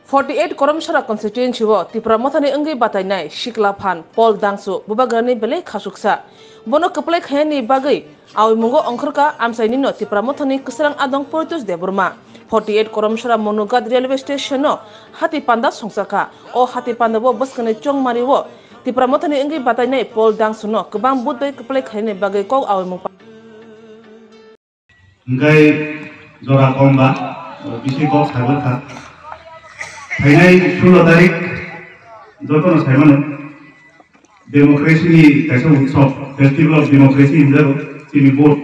48 Koromsara constituency wo Tipra mothani engi batainai Shikla Phan Paul Dangsu bubagrani bele khasuksa bono keplai khayani bagai awi mungo ongkhorka amsaini no Tipra mothani kusrang adong Portus Deburma 48 Koromsara Monogad railway station no hati panda songsaka o hati panda wo baskane chongmari wo Tipra mothani engi batainai Paul Dangsu no kebang budai keplai khayani bagai kau awi mung ngai jora komba bisi kok sabar kha Hainai 16 तारिख जोतोनो Simon democracy नि काइसा उत्सव festival of democracy हिसाब चिनि board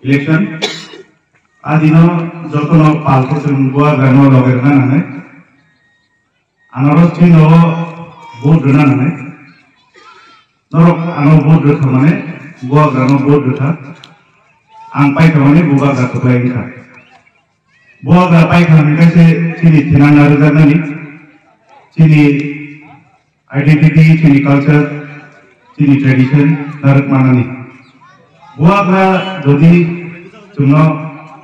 election आदिनो जोतोनो पालको जों बुआ गानो लगेरना नानै आनारस चिनो board रना नानै नरक आनो बोर्ड रखा माने बुआ गानो बोर्ड रखा आं पाइखा माने बुआ गातो लायखा बुआ गा पाइखा मिकासे चिनि थिना नारजानानि Chini identity, Chini culture, Chini tradition, narak manani. Buah ga jadi cuma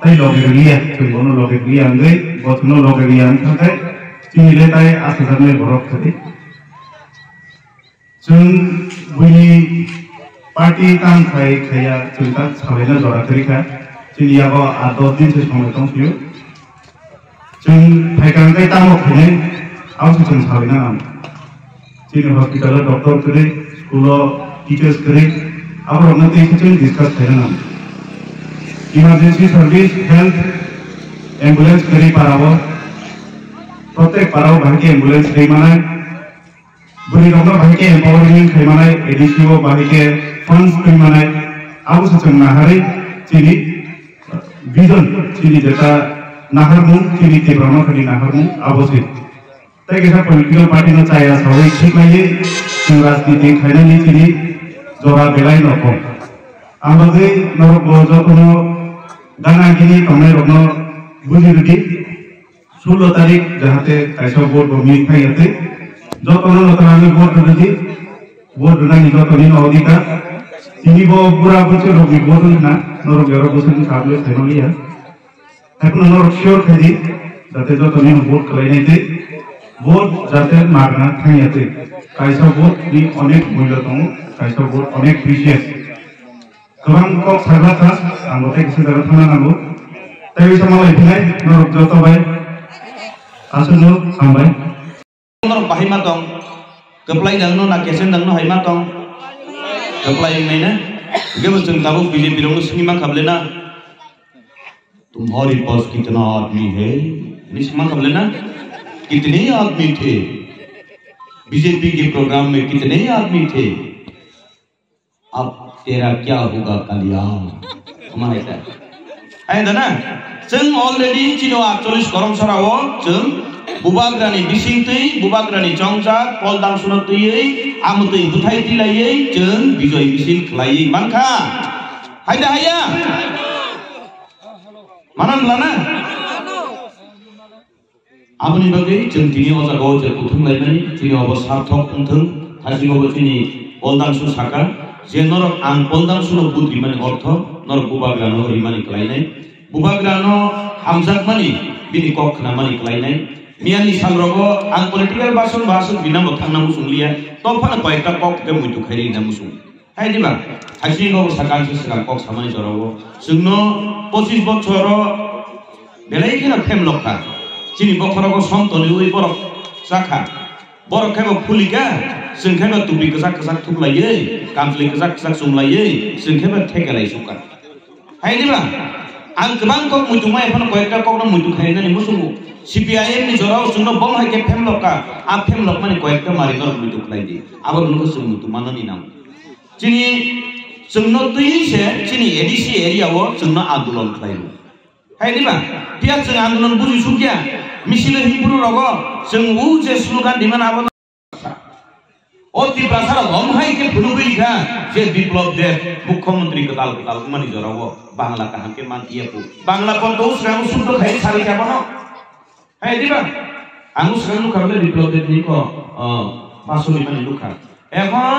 tay logeria, cuma logeria angge, buat cuma logeria angge, Chini letai asasarnya borok tadi. Cung bunyi party kan kaya cerita sampai jora terika, Chini apa atau din sesuatu yang siu. Cung kaya kan tamu kene. Aku sudah saling nam, sini hospital dokter kiri, sekolah teachers kiri, aku orang nanti itu discuss saling nam. Emergency service, health, ambulance kiri parawo, protek parawo bahagi ambulance kiri mana, beri dokter bahagi empowering kiri mana, edisio bahagi funds kiri mana, aku sudah nahari, sini vision, sini jata naharmu, sini tebrama kiri naharmu, aku sih. Tapi kita political party no caya sawi ठीक नहीं है राजनीति खाने नहीं चीनी जोरा बेलाई नको आमगे नरो बोझो कोनो गाना किनी कमे रोनो बुझी रुकी 16 तारीख जहाँ ते कैसा वोट बमी खाई आते जो कोनो नतरामी वोट रुकी वोट रुना निको तो नहीं नौदी का चीनी वो पूरा बच्चे रोगी वोट रुना नरो गेरो बुझे नहीं काबले फैमिली है अपना नरो श्योर खाई जाते जो तो नहीं वोट कलाई नहीं थे Vote जाते मारना था याते कैसा vote भी अनेक मूल्य तो कैसा vote अनेक precious कबांग को सारा था आंगोटे किसी तरह था ना वो तभी समाल इतने नरुक जोतो भाई आसुनो sampai नरुक बाही मातों keplai dangno na kesen dangno hai matong keplai नहीं ना ये बस चिंता वो बीजेपी लोगों से मां खबले ना तुम्हारे पास कितना आदमी है निस्मा खबले ना कितने आदमी थे बीजेपी के प्रोग्राम में कितने आदमी थे अब तेरा क्या होगा कल्याण हमारे है ना जों अलरेडी चिनो 48 करमसारा वो जों बुबाग्रानि बिसिंतै बुबाग्रानि चंगजाक पलदां सुनतयै आमुतै बुथाय दिलायै जों बिजय बिसिं खलायै मानखा हायदा हाया मानन लाना Abani bagai jentini oza gau je kutung lainai jini oba sarthok untung hasil oba jini poldang su saka je norok ang poldang su no bud rimani ortho norok bubagrano rimani kelainai bubagrano amjak mani bini kok na mani kelainai miani salrogo ang political basun bina mothang namu sunglia tofana koyekta kok ke muitu khairi namu sung hai diba hasil oba sakan su sakal kok samani jorogo sungno 25 bochoro belai kina phem lokha Cini bokorogo sonto ni ui borok saka borok kaya pulika sengkaya tubi kesak tublai kamfli kesak sumlai sengkaya tegalai suka hai di bang ang kebang kok mutu mai pun koyekta kok na mutu kaya ni musumu CPIM ni jorau suno bong hai ke pemlok ka a pemlok mani koyekta mari nor mutu klai di abang nuko sung mutu mana ni nam cini sungno tui se cini edisi area wo sungno andolon klai hai di bang tiap sung andolon buju sukya मिसिले हिब्रू रगो जों उजे slogan दिमान आबो अति प्रासार गमहाय के फुनुबि लिखा जे विप्लव देव मुख्यमंत्री कताल मानि जरावो बांग्ला का हमके मानतिया को बांग्ला पर तो उसराम शुद्ध खाइ सारि जाबो न है दिबा आंगु सरानु करले विप्लव देव नि को पासुनि मानि लुखा এখন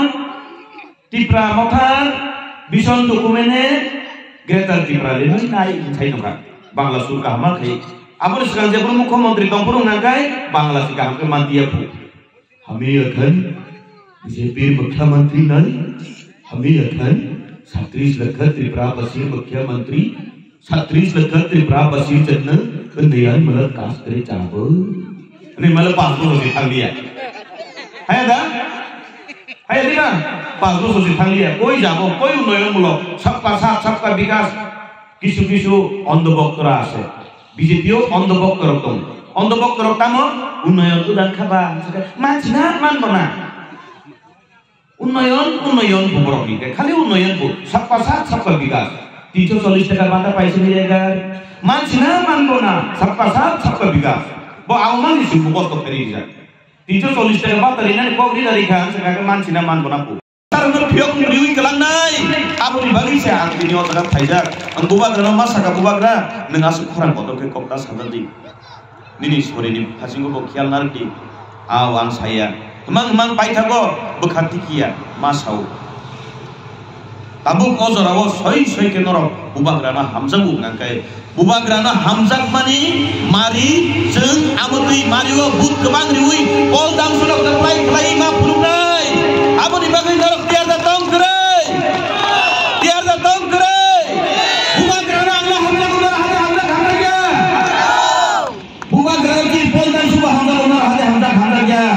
टिप्रा मथा बिसन डकुमेन्टे ग्रेटर टिप्रा ले नै नाइ थाइ नका बांग्ला सुरका हामा खाइ Abon sekarang dia pun mukhomantri tongpurung nangkai Bangla sih kaham ke mantia bu. Kami akan BJP mukhomantri nani. Kami akan Satris Lekhat Tripura Basir mukhomantri. Satris Lekhat Tripura Basir jatna kendian melekas dari cabul. Ini melepas dulu si Thanglia. Hai dah? Hai tidak? Pas dulu si Thanglia. Koi jabo, koi unoyon mulo. Sabka saat, sabka bikas. Kisu-kisu on the box keras. BJP on the box kerotong. On the box kerotamo unoyon udah kabar. Macam mana? Unoyon buburok ni. Kali unoyon bu. Sabka saat, sabka bikas. 340 টাকা বাটা পাইছে নি জায়গায় মানছি না মানবো না সবকা সাথ সবকা বিকাশ বো আউমান ইসু কত করি যায় 340 টাকা বাটা রিনা কোগরি দারি খান সেটাকে মানছি না মানবো না তার উপর ফিয়ক রিউই গলাং নাই আবুনি বাগি সে আং দিনি অতরা ফাইজার আং বুবাগ্রা মা সাকা বুবাগ্রা নং আসু খরান কতকে কপটা সাদাদি নিনি সরিনি ফাসিংগো বো খিয়াল নারটি আও আং সাইয়া mang pai thago bekhati kia masau tabuk ozarawo soi ke norok bubagrana hamzang ngangkai bubagrana hamzak mani mari jeung amutui mariwo but kebang riui pol dang sulok play ma pulungai abu dibagai norok tiar datang kerai bubagrana Allah hamzak ya bubagrana ki pol dang subah hamzak ya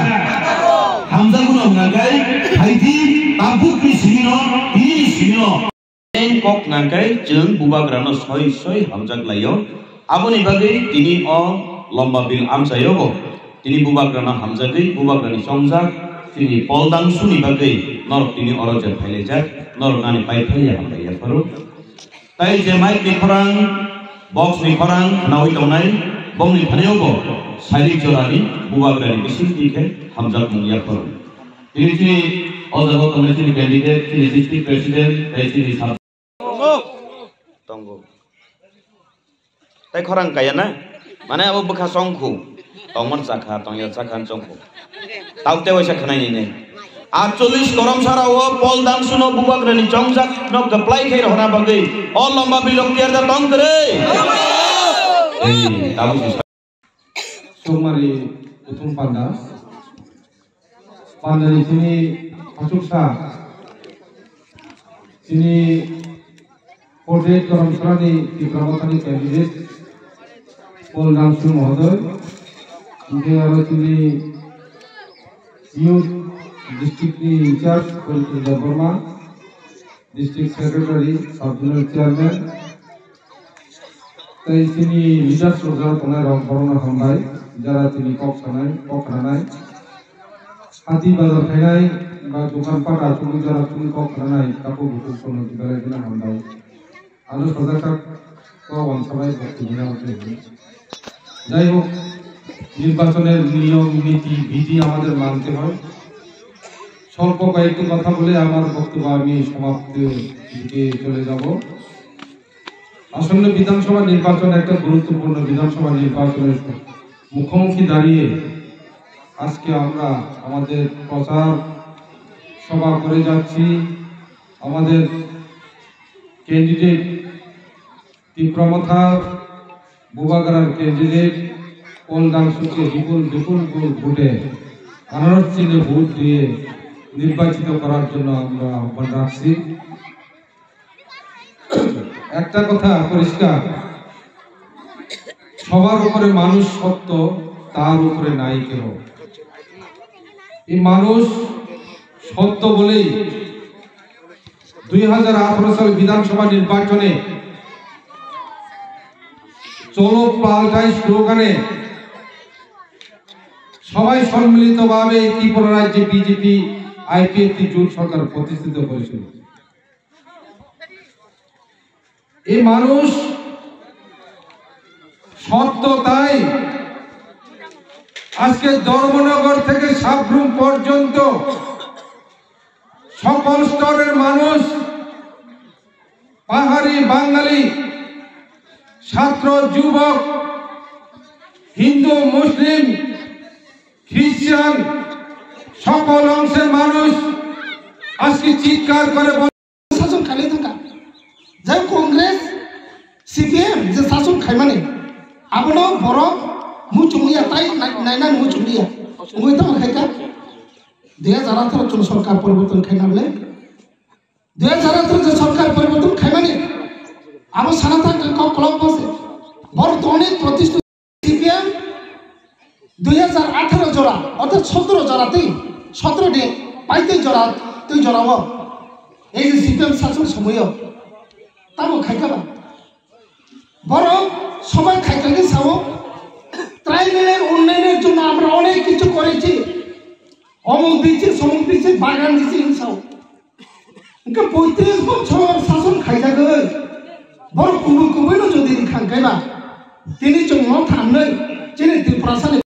hamzak guna ngangkai haidi tabuk ni sino kok ngangkai jeung bubagrana soi hamzak layo aboni bagai tini o lomba bil amsayo bo tini bubagrana hamzagai bubagrani songjak tini poldang suni bagai nor tini orojar phailejak nor nani pai phaiya hamdaya paru tai je mic ni khorang box ni khorang nawi tongnai bom ni phaneo bo sairi jorani bubagrani bisin dike hamzak mungya paru tini Oda Community Candidate, the District President, the Sub. Tunggu. Tapi orang kaya na, mana abu bekas songku, tongman sakha, tongya sakhan songku. Tahu tewa sakhan ini. Actually, koram sarawa, Paul dan Suno bubagrani jongjak, no keplai kaya orang bagai, all lomba bilok tiar da tong kere. Tahu sih. Sumari utung pandas, pandas di sini. Asuksa sini portrait Karamsarani di Pramatani candidate Paul Damsu Mohodoy ini aro sini youth district ni in charge Paul Burma district secretary sub-zonal chairman tai sini leaders jara tonai Corona hambai jara sini kok ranai hati bazar khainai বা দোকানপাট আসলে যারা তুমি কখনো নাই কাপড় বুকুর কোনো দিবারে দিনা হামদাই আলো সজাকা কোন সবাই বক্তব্য হতে যাই হোক নির্বাচনের নিয়ম নীতি বিধি আমাদের মানতে হয় স্বল্প কয়েকটি কথা বলে আমার বক্তব্য আমি সমাপ্তির দিকে চলে যাব আসন্ন বিধানসভা নির্বাচন একটা গুরুত্বপূর্ণ বিধানসভা নির্বাচনের মুখোমুখি দাঁড়িয়ে আজকে আমরা আমাদের প্রচার সভা করে যাচ্ছি আমাদের ক্যান্ডিডেট তীব্রমথা বুবাগ্রার ক্যান্ডিডেট পল ডাংসুকে বিপুল ভোটে আনারস চিহ্নে ভোট দিয়ে নির্বাচিত করার জন্য আমরা আহ্বান রাখছি একটা কথা পরিষ্কার সবার উপরে মানুষ সত্য তার উপরে নাই কেহ এই মানুষ সত্য বলেই 2018 সাল বিধানসভা নির্বাচনে চলো পাল্টাই স্লোগানে সবাই সম্মিলিতভাবে ত্রিপুরা রাজ্যে বিজেপি আইপিএফটি জোট সরকার প্রতিষ্ঠিত করেছিল এই মানুষ সত্য তাই আজকে ধর্মনগর থেকে সাবরুম পর্যন্ত সকল স্তরের মানুষ পাহাড়ি বাঙালি ছাত্র যুবক হিন্দু মুসলিম খ্রিস্টান সকল অংশের মানুষ আজকে চিৎকার করে শাসন খাইলে থাকা যাই কংগ্রেস সিপিএম যে শাসন খাই মানে abono borok muchunglia tai nainan muchunglia ngoi ta khaika 2018 জন সরকার পরিবর্তন খাই না বলে 2018 যে সরকার পরিবর্তন খাই মানে আবো সানাতা ক্লাব বসে বড় অনেক প্রতিষ্ঠিত সিপিএম 2018 জোড়া অর্থাৎ 17 জোড়াতেই 17 ডে পাইতে জোড়া তুই জোড়াবো এই যে সিপিএম শাসন সময় তাও খাইকাবা বড় সবাই খাইকাকে চাও ট্রাইবেলের উন্নয়নের জন্য আমরা অনেক কিছু করেছি অমুক দিচ্ছি সমুক দিচ্ছি বাগান দিচ্ছি হিংসাও 35 বছর শাসন খাইজাগৈ বড় কুবু কুবুনো যদি খাঙ্কাইবা তিনি জন্য থামनै যিনি ত্রিপুরা